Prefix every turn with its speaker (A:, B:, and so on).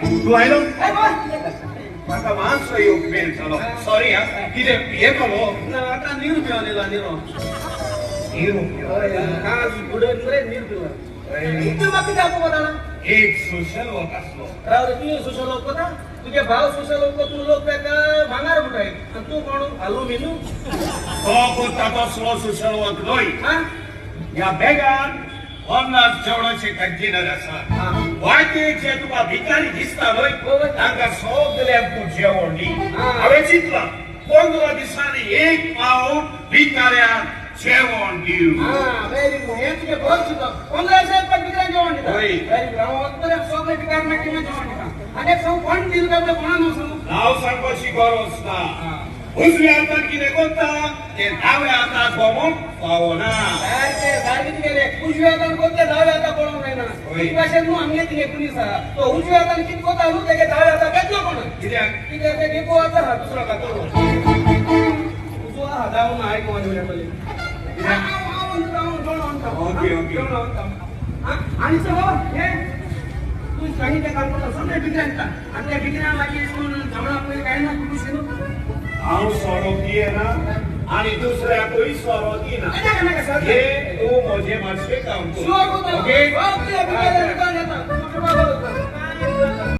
A: तू आयलो म्हाका मातसो येवंक वेळ जालो सॉरी हा कितें हे कलो
B: आता नीर पिवलेला निरो आज बुडन रे नीर पिवा तू बाकी जापो बताना
A: एक सोशल वर्क आसलो
B: राव रे तू सोशल वर्क कोता तुझे भाव सोशल वर्क तू लोक ताका भांगार बुटाय आणि तू कोण आलू मिनू
A: तो कोता तो स्लो सोशल वर्क न्हय
B: हा
A: ह्या बॅगान 50 जेवणाचे कंटेनर आसा वाटेक जे तुका भिकारी दिसता न्हय तांकां सगळ्यांक तूं जेवण दी हांवें चिंतलां 15 दिसांनी एक पावट भिकाऱ्यांक जेवण दिव
B: वेरी हे तुझे बहुत सुद्धा 15 दिवसात पण भिकारी जेवण दिता
A: होय
B: वेरी गावात तर सगळे भिकार माटी जेवण दिता आणि एक सांग कोण दिल का कोणा नो सांगू
A: नाव सांगपाची गरज ना उजव्या हातान कितें करता ते दाव्या हाताक घोमोंक पावना
B: सारखे गेले उजव्या हातान कोणते दाव्या हाताक पळोवंक जायना ही भाशेन न्हू आमगे तिगे पुलीस आहा तो उजव्या हातान कितें कोता न्हू तेगे दाव्या हाताक घेतलो कोण
A: कित्याक
B: कित्याक ते डेपो आसा हा दुसरो खातो उजवा हात दावून हाय कोण उडयतले
A: ओके ओके
B: आणि सगळं हे तू सांगितलं का सगळे भिकाऱ्यांका आणि त्या भिकाऱ्यांना मागीर स्कूल जमणा पयलीं काय ना कुठूच न्हू
A: हांव सोरो दियेना आनी दुसऱ्याकूय सोरो दिना हे तूं म्हजें मातशें काम कर ओके